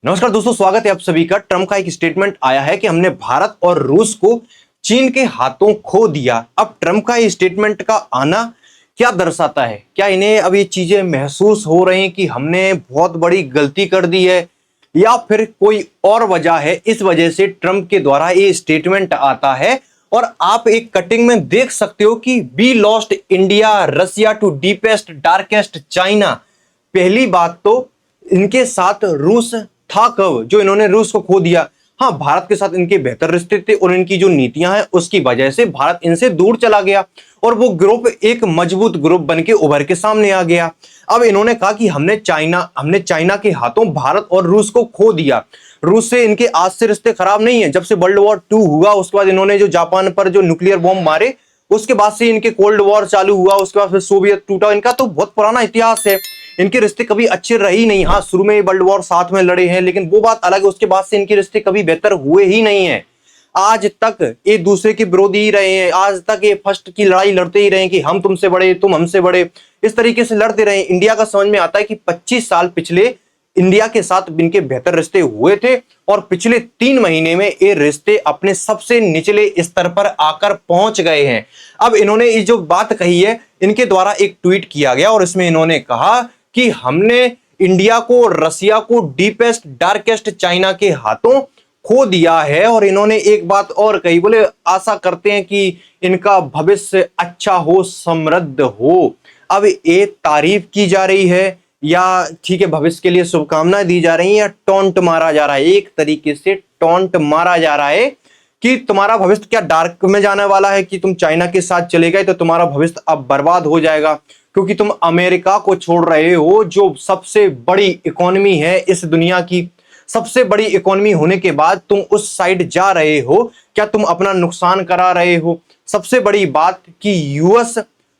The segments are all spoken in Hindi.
नमस्कार दोस्तों, स्वागत है आप सभी का। ट्रंप का एक स्टेटमेंट आया है कि हमने भारत और रूस को चीन के हाथों खो दिया। अब ट्रंप का ये स्टेटमेंट का आना क्या दर्शाता है? क्या इन्हें अब ये चीजें महसूस हो रही हैं कि हमने बहुत बड़ी गलती कर दी है, या फिर कोई और वजह है? इस वजह से ट्रंप के द्वारा ये स्टेटमेंट आता है और आप एक कटिंग में देख सकते हो कि we lost India Russia to deepest darkest China. पहली बात तो इनके साथ रूस था कब, जो इन्होंने रूस को खो दिया? हाँ, भारत के साथ इनके बेहतर रिश्ते थे और इनकी जो नीतियां हैं उसकी वजह से भारत इनसे दूर चला गया और वो ग्रुप एक मजबूत ग्रुप बन के उभर के सामने आ गया। अब इन्होंने कहा कि हमने चाइना के हाथों भारत और रूस को खो दिया। रूस से इनके आज से रिश्ते खराब नहीं है। जब से वर्ल्ड वॉर 2 हुआ उसके बाद इन्होंने जो जापान पर जो न्यूक्लियर बॉम्ब मारे, उसके बाद से इनके कोल्ड वॉर चालू हुआ, उसके बाद फिर सोवियत टूटा। इनका तो बहुत पुराना इतिहास है। इनके रिश्ते कभी अच्छे रहे ही नहीं। हाँ, शुरू में वर्ल्ड वॉर साथ में लड़े हैं, लेकिन वो बात अलग है। उसके बाद से इनके रिश्ते कभी बेहतर हुए ही नहीं है। आज तक एक दूसरे के विरोधी ही रहे हैं। आज तक ये फर्स्ट की लड़ाई लड़ते ही रहे कि हम तुमसे बड़े, तुम हमसे बड़े, इस तरीके से लड़ते रहे। इंडिया का समझ में आता है कि 25 साल पिछले इंडिया के साथ इनके बेहतर रिश्ते हुए थे और पिछले 3 महीने में ये रिश्ते अपने सबसे निचले स्तर पर आकर पहुंच गए हैं। अब इन्होंने ये जो बात कही है, इनके द्वारा एक ट्वीट किया गया और इसमें इन्होंने कहा कि हमने इंडिया को, रसिया को डीपेस्ट डार्केस्ट चाइना के हाथों खो दिया है। और इन्होंने एक बात और कही, बोले आशा करते हैं कि इनका भविष्य अच्छा हो, समृद्ध हो। अब ये तारीफ की जा रही है या ठीक है भविष्य के लिए शुभकामनाएं दी जा रही हैं, या टॉन्ट मारा जा रहा है? एक तरीके से टॉन्ट मारा जा रहा है कि तुम्हारा भविष्य क्या डार्क में जाने वाला है कि तुम चाइना के साथ चले गए तो तुम्हारा भविष्य अब बर्बाद हो जाएगा, क्योंकि तुम अमेरिका को छोड़ रहे हो, जो सबसे बड़ी इकोनॉमी है इस दुनिया की। सबसे बड़ी इकोनॉमी होने के बाद तुम उस साइड जा रहे हो। क्या तुम अपना नुकसान करा रहे हो? सबसे बड़ी बात कि यूएस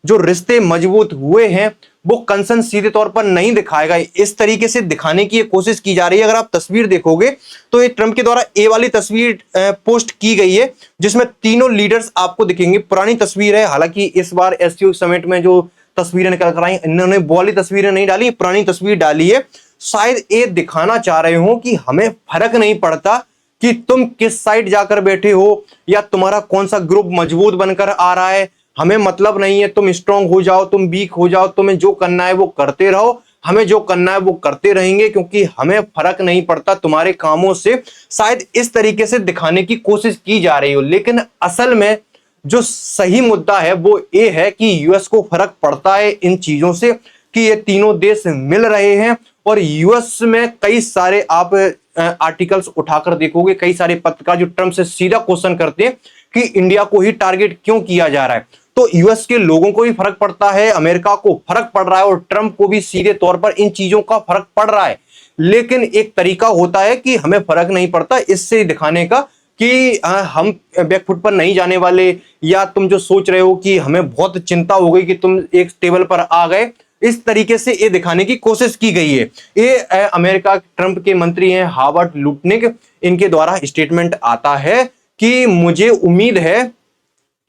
जो रिश्ते मजबूत हुए हैं वो कंसर्न सीधे तौर पर नहीं दिखाएगा। इस तरीके से दिखाने की कोशिश की जा रही है। अगर आप तस्वीर देखोगे तो ये ट्रंप के द्वारा ए वाली तस्वीर पोस्ट की गई है, जिसमें तीनों लीडर्स आपको दिखेंगे। पुरानी तस्वीर है, हालांकि इस बार एससीओ समिट में जो तस्वीरें निकल कर आई, इन्होंने वो वाली तस्वीरें नहीं डाली, पुरानी तस्वीर डाली है। शायद ये दिखाना चाह रहे हो कि हमें फर्क नहीं पड़ता कि तुम किस साइड जाकर बैठे हो या तुम्हारा कौन सा ग्रुप मजबूत बनकर आ रहा है। हमें मतलब नहीं है, तुम स्ट्रांग हो जाओ, तुम वीक हो जाओ, तुम्हें जो करना है वो करते रहो, हमें जो करना है वो करते रहेंगे, क्योंकि हमें फर्क नहीं पड़ता तुम्हारे कामों से। शायद इस तरीके से दिखाने की कोशिश की जा रही हो, लेकिन असल में जो सही मुद्दा है वो ये है कि यूएस को फर्क पड़ता है इन चीजों से कि ये तीनों देश मिल रहे हैं। और यूएस में कई सारे आप आर्टिकल्स उठाकर देखोगे, कई सारे पत्रकार जो ट्रंप से सीधा क्वेश्चन करते हैं कि इंडिया को ही टारगेट क्यों किया जा रहा है। तो यूएस के लोगों को भी फर्क पड़ता है, अमेरिका को फर्क पड़ रहा है और ट्रंप को भी सीधे तौर पर इन चीजों का फर्क पड़ रहा है। लेकिन एक तरीका होता है कि हमें फर्क नहीं पड़ता, इससे दिखाने का कि हम बैकफुट पर नहीं जाने वाले, या तुम जो सोच रहे हो कि हमें बहुत चिंता हो गई कि तुम एक टेबल पर आ गए, इस तरीके से ये दिखाने की कोशिश की गई है। ये अमेरिका ट्रंप के मंत्री हैं हावर्ड लुटनिक, इनके द्वारा स्टेटमेंट आता है कि मुझे उम्मीद है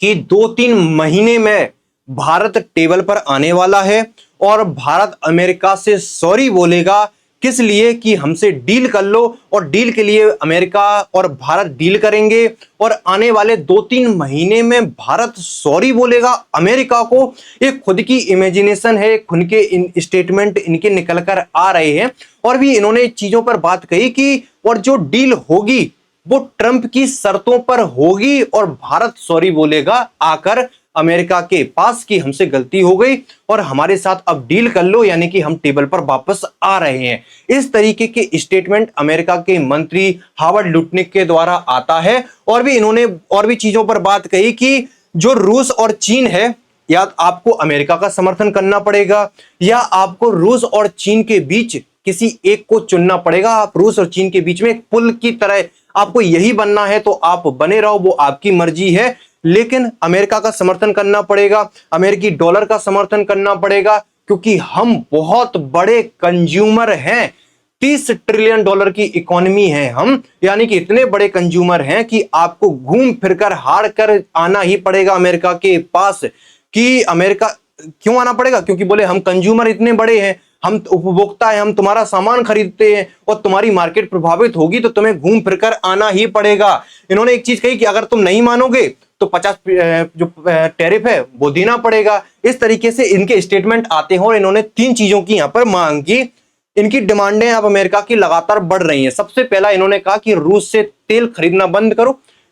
कि 2-3 महीने में भारत टेबल पर आने वाला है और भारत अमेरिका से सॉरी बोलेगा। किस लिए? कि हमसे डील कर लो, और डील के लिए अमेरिका और भारत डील करेंगे और आने वाले 2-3 महीने में भारत सॉरी बोलेगा अमेरिका को। ये खुद की इमेजिनेशन है, खुद के इन स्टेटमेंट इनके निकल कर आ रहे हैं। और भी इन्होंने चीजों पर बात कही कि और जो डील होगी वो ट्रंप की शर्तों पर होगी और भारत सॉरी बोलेगा आकर अमेरिका के पास कि हमसे गलती हो गई और हमारे साथ अब डील कर लो, यानी कि हम टेबल पर वापस आ रहे हैं। इस तरीके के स्टेटमेंट अमेरिका के मंत्री हावर्ड लुटनिक के द्वारा आता है। और भी इन्होंने और भी चीजों पर बात कही कि जो रूस और चीन है, या आपको अमेरिका का समर्थन करना पड़ेगा या आपको रूस और चीन के बीच किसी एक को चुनना पड़ेगा। आप रूस और चीन के बीच में एक पुल की तरह आपको यही बनना है तो आप बने रहो, वो आपकी मर्जी है, लेकिन अमेरिका का समर्थन करना पड़ेगा, अमेरिकी डॉलर का समर्थन करना पड़ेगा, क्योंकि हम बहुत बड़े कंज्यूमर हैं। 30 ट्रिलियन डॉलर की इकोनॉमी है हम, यानी कि इतने बड़े कंज्यूमर हैं कि आपको घूम फिरकर हार कर आना ही पड़ेगा अमेरिका के पास। कि अमेरिका क्यों आना पड़ेगा? क्योंकि बोले हम कंज्यूमर इतने बड़े हैं, हम उपभोक्ता है, हम तुम्हारा सामान खरीदते हैं और तुम्हारी मार्केट प्रभावित होगी तो तुम्हें घूम फिरकर आना ही पड़ेगा। इन्होंने एक चीज कही कि अगर तुम नहीं मानोगे तो 50 जो टैरिफ है वो देना पड़ेगा। इस तरीके से इनके स्टेटमेंट आते हैं और इन्होंने 3 चीजों की यहां पर मांग की। इनकी डिमांडें अब अमेरिका की लगातार बढ़ रही हैं। सबसे पहला इन्होंने कहा कि रूस से तेल खरीदना बंद करो।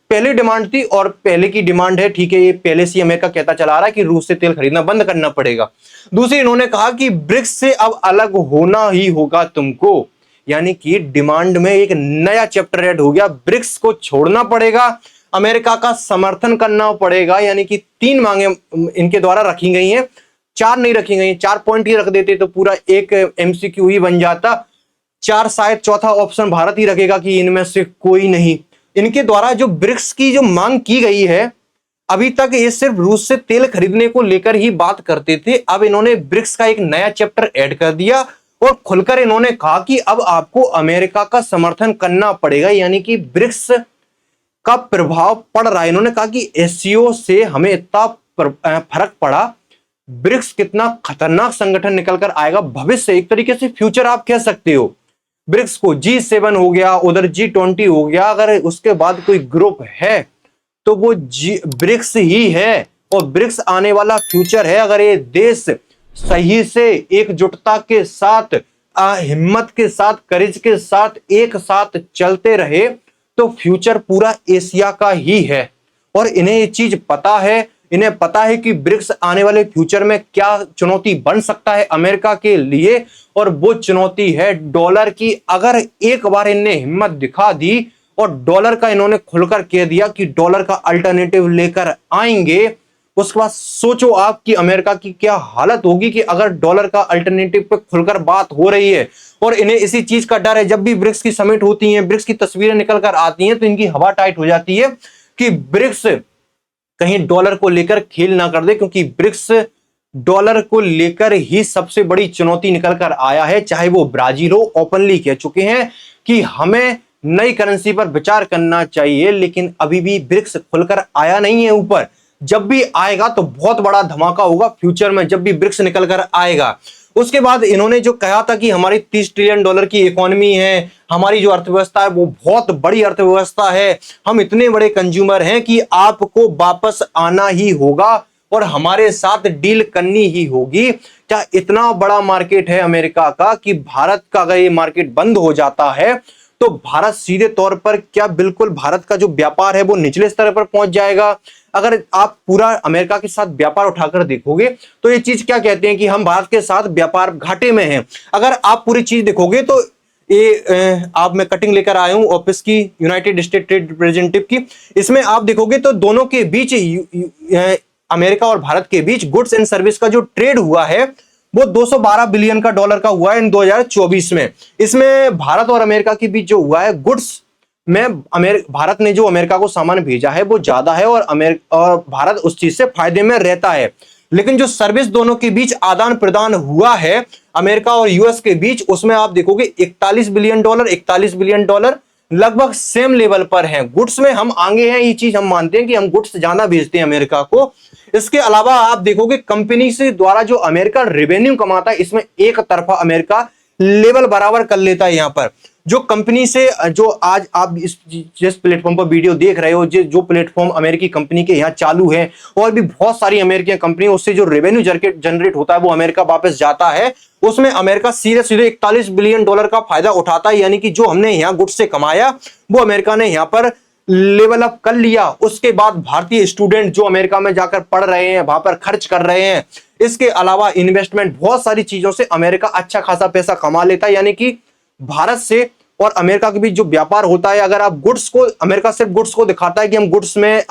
पहली डिमांड थी और पहले की डिमांड है, ठीक है, ये पहले से अमेरिका कहता चला आ रहा है कि रूस से तेल खरीदना बंद करना पड़ेगा। दूसरी इन्होंने कहा कि ब्रिक्स से अब अलग होना ही होगा तुमको, यानी कि डिमांड में एक नया चैप्टर ऐड हो गया। ब्रिक्स को छोड़ना पड़ेगा, अमेरिका का समर्थन करना पड़ेगा, यानी कि 3 मांगे इनके द्वारा रखी गई हैं, 4 नहीं रखी गई। 4 पॉइंट ही रख देते तो पूरा एक एमसीक्यू ही बन जाता। 4 शायद चौथा ऑप्शन भारत ही रखेगा कि इनमें से कोई नहीं। इनके द्वारा जो ब्रिक्स की जो मांग की गई है, अभी तक ये सिर्फ रूस से तेल खरीदने को लेकर ही बात करते थे। अब इन्होंने ब्रिक्स का एक नया चैप्टर ऐड कर दिया और खुलकर इन्होंने कहा कि अब आपको अमेरिका का समर्थन करना पड़ेगा, यानी कि ब्रिक्स का प्रभाव पड़ रहा है। इन्होंने कहा कि एससीओ से हमें इतना फर्क पड़ा, ब्रिक्स कितना खतरनाक संगठन निकलकर आएगा भविष्य, एक तरीके से फ्यूचर आप कह सकते हो। ब्रिक्स को G7 हो गया, उधर G20 हो गया, अगर उसके बाद कोई ग्रुप है तो वो ब्रिक्स ही है और ब्रिक्स आने वाला फ्यूचर है। अगर ये देश सही से एकजुटता के साथ, हिम्मत के साथ, करेज के साथ एक साथ चलते रहे तो फ्यूचर पूरा एशिया का ही है। और इन्हें ये चीज पता है, इन्हें पता है कि ब्रिक्स आने वाले फ्यूचर में क्या चुनौती बन सकता है अमेरिका के लिए, और वो चुनौती है डॉलर की। अगर एक बार इन्हें हिम्मत दिखा दी और डॉलर का इन्होंने खुलकर कह दिया कि डॉलर का अल्टरनेटिव लेकर आएंगे, उसके बाद सोचो आप कि अमेरिका की क्या हालत होगी कि अगर डॉलर का अल्टरनेटिव पे खुलकर बात हो रही है। और इन्हें इसी चीज का डर है, जब भी ब्रिक्स की समिट होती है, ब्रिक्स की तस्वीरें निकल कर आती हैं तो इनकी हवा टाइट हो जाती है कि ब्रिक्स कहीं डॉलर को लेकर खेल ना कर दे, क्योंकि ब्रिक्स डॉलर को लेकर ही सबसे बड़ी चुनौती निकल कर आया है। चाहे वो ब्राजील हो, ओपनली कह चुके हैं कि हमें नई करेंसी पर विचार करना चाहिए, लेकिन अभी भी ब्रिक्स खुलकर आया नहीं है ऊपर। जब भी आएगा तो बहुत बड़ा धमाका होगा फ्यूचर में, जब भी ब्रिक्स निकल कर आएगा। उसके बाद इन्होंने जो कहा था कि हमारी $30 ट्रिलियन की इकोनॉमी है, हमारी जो अर्थव्यवस्था है वो बहुत बड़ी अर्थव्यवस्था है, हम इतने बड़े कंज्यूमर हैं कि आपको वापस आना ही होगा और हमारे साथ डील करनी ही होगी। क्या इतना बड़ा मार्केट है अमेरिका का कि भारत का अगर ये मार्केट बंद हो जाता है तो भारत सीधे तौर पर क्या बिल्कुल भारत का जो व्यापार है वो निचले स्तर पर पहुंच जाएगा। अगर आप पूरा अमेरिका के साथ व्यापार उठाकर देखोगे तो ये चीज क्या कहते हैं कि हम भारत के साथ व्यापार घाटे में हैं। अगर आप पूरी चीज देखोगे तो ये आप मैं कटिंग लेकर आया हूं ऑफिस की, यूनाइटेड स्टेट ट्रेड रिप्रेजेंटेटिव की। इसमें आप देखोगे तो दोनों के बीच, अमेरिका और भारत के बीच गुड्स एंड सर्विस का जो ट्रेड हुआ है वो $212 बिलियन का हुआ है इन 2024 में। इसमें भारत और अमेरिका के बीच जो हुआ है गुड्स में, भारत ने जो अमेरिका को सामान भेजा है वो ज्यादा है और भारत उस चीज से फायदे में रहता है। लेकिन जो सर्विस दोनों के बीच आदान प्रदान हुआ है अमेरिका और यूएस के बीच, उसमें आप देखोगे $41 बिलियन लगभग सेम लेवल पर हैं। गुड्स में हम आगे हैं, ये चीज हम मानते हैं कि हम गुड्स ज्यादा भेजते हैं अमेरिका को। इसके अलावा आप देखोगे कंपनी से द्वारा जो अमेरिका रेवेन्यू कमाता है, इसमें एक तरफा अमेरिका लेवल बराबर कर लेता है। यहाँ पर जो कंपनी से, जो आज आप जिस प्लेटफॉर्म पर वीडियो देख रहे हो, जो प्लेटफॉर्म अमेरिकी कंपनी के यहाँ चालू है और भी बहुत सारी अमेरिकी कंपनी, उससे जो रेवेन्यू जनरेट होता है वो अमेरिका वापस जाता है। उसमें अमेरिका सीधे सीधे $41 बिलियन का फायदा उठाता है, यानी कि जो हमने यहाँ गुड्स से कमाया वो अमेरिका ने यहाँ पर लेवल अप कर लिया। उसके बाद भारतीय स्टूडेंट जो अमेरिका में जाकर पढ़ रहे हैं, वहां पर खर्च कर रहे हैं। इसके अलावा इन्वेस्टमेंट, बहुत सारी चीजों से अमेरिका अच्छा खासा पैसा कमा लेता है। यानी कि भारत से और अमेरिका के बीच जो व्यापार होता है, अगर आप गुड्स को, अमेरिका सिर्फ गुड्स को दिखाता है कि हम गुड्स में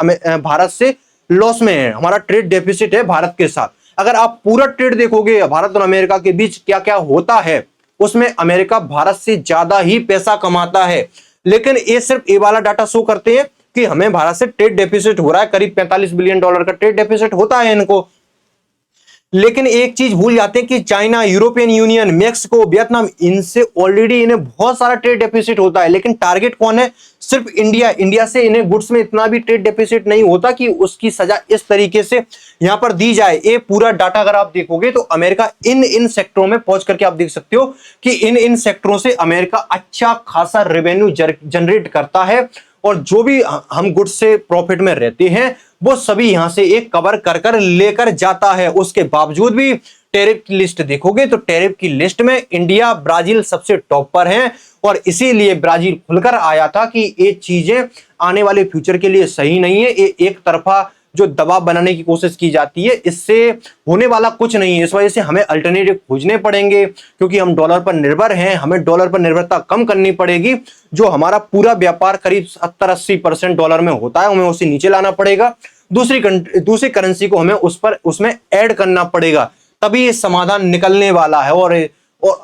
भारत से लॉस में है, हमारा ट्रेड डेफिसिट है भारत के साथ। अगर आप पूरा ट्रेड देखोगे भारत और अमेरिका के बीच क्या क्या होता है, उसमें अमेरिका भारत से ज्यादा ही पैसा कमाता है। लेकिन ये सिर्फ ये वाला डाटा शो करते हैं कि हमें भारत से ट्रेड डेफिसिट हो रहा है, करीब $45 बिलियन का ट्रेड डेफिसिट होता है इनको। लेकिन एक चीज भूल जाते हैं कि China, European union, Mexico, Vietnam, इनसे ऑलरेडी इन्हें बहुत सारा ट्रेड डेफिसिट होता है, लेकिन टारगेट कौन है? सिर्फ इंडिया। इंडिया से इन्हें गुड्स में इतना भी ट्रेड डेफिसिट नहीं होता कि उसकी सजा इस तरीके से यहां पर दी जाए। ये पूरा डाटा अगर आप देखोगे तो अमेरिका इन सेक्टरों में पहुंच करके आप देख सकते हो कि इन सेक्टरों से अमेरिका अच्छा खासा रेवेन्यू जनरेट करता है, और जो भी हम गुड्स से प्रॉफिट में रहते हैं वो सभी यहां से एक कवर कर कर लेकर जाता है। उसके बावजूद भी टैरिफ की लिस्ट देखोगे तो टैरिफ की लिस्ट में इंडिया, ब्राजील सबसे टॉप पर हैं, और इसीलिए ब्राजील खुलकर आया था कि ये चीजें आने वाले फ्यूचर के लिए सही नहीं है। ये एक तरफा जो दबाव बनाने की कोशिश की जाती है, इससे होने वाला कुछ नहीं है। इस वजह से हमें अल्टरनेटिव खोजने पड़ेंगे, क्योंकि हम डॉलर पर निर्भर हैं। हमें डॉलर पर निर्भरता कम करनी पड़ेगी। जो हमारा पूरा व्यापार करीब 70-80% डॉलर में होता है, हमें उसे नीचे लाना पड़ेगा। दूसरी करेंसी को हमें उसमें ऐड करना पड़ेगा, तभी ये समाधान निकलने वाला है। और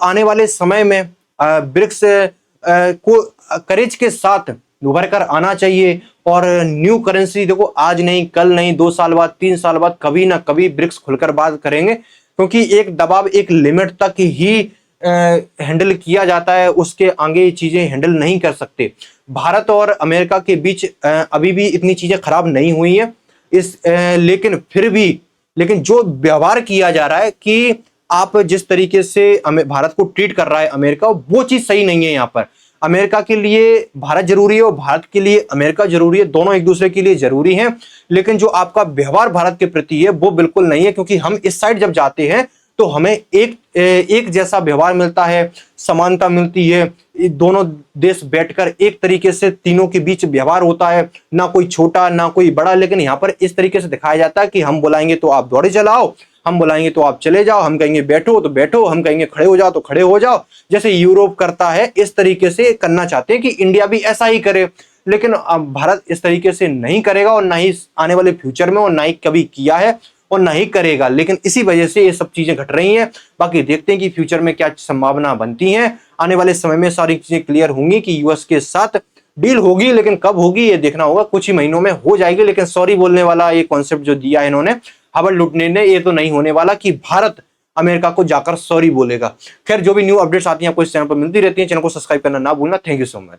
आने वाले समय में ब्रिक्स को करेज के साथ उभर कर आना चाहिए। और न्यू करेंसी देखो, आज नहीं, कल नहीं, 2 साल बाद, 3 साल बाद कभी ना कभी ब्रिक्स खुलकर बात करेंगे, क्योंकि एक दबाव एक लिमिट तक ही हैंडल किया जाता है, उसके आगे चीजें हैंडल नहीं कर सकते। भारत और अमेरिका के बीच अभी भी इतनी चीजें खराब नहीं हुई है लेकिन फिर भी जो व्यवहार किया जा रहा है कि आप जिस तरीके से भारत को ट्रीट कर रहा है अमेरिका, वो चीज सही नहीं है। यहाँ पर अमेरिका के लिए भारत जरूरी है और भारत के लिए अमेरिका जरूरी है, दोनों एक दूसरे के लिए जरूरी हैं, लेकिन जो आपका व्यवहार भारत के प्रति है वो बिल्कुल नहीं है। क्योंकि हम इस साइड जब जाते हैं तो हमें एक जैसा व्यवहार मिलता है, समानता मिलती है। दोनों देश बैठकर एक तरीके से तीनों के बीच व्यवहार होता है, ना कोई छोटा ना कोई बड़ा। लेकिन यहाँ पर इस तरीके से दिखाया जाता है कि हम बुलाएंगे तो आप दौड़े चलाओ, हम बुलाएंगे तो आप चले जाओ, हम कहेंगे बैठो तो बैठो, हम कहेंगे खड़े हो जाओ तो खड़े हो जाओ, जैसे यूरोप करता है। इस तरीके से करना चाहते हैं कि इंडिया भी ऐसा ही करे, लेकिन भारत इस तरीके से नहीं करेगा, और ना ही आने वाले फ्यूचर में, और ना ही कभी किया है और ना ही करेगा। लेकिन इसी वजह से ये सब चीजें घट रही हैं। बाकी देखते हैं कि फ्यूचर में क्या संभावना बनती है। आने वाले समय में सारी चीजें क्लियर होंगी कि यूएस के साथ डील होगी, लेकिन कब होगी ये देखना होगा। कुछ ही महीनों में हो जाएगी। लेकिन सॉरी बोलने वाला ये कॉन्सेप्ट जो दिया है इन्होंने हवल लुटने ने, ये तो नहीं होने वाला कि भारत अमेरिका को जाकर सॉरी बोलेगा। खैर, जो भी न्यू अपडेट्स आती हैं आपको इस चैनल पर मिलती रहती है। चैनल को सब्सक्राइब करना ना भूलना। Thank you so much.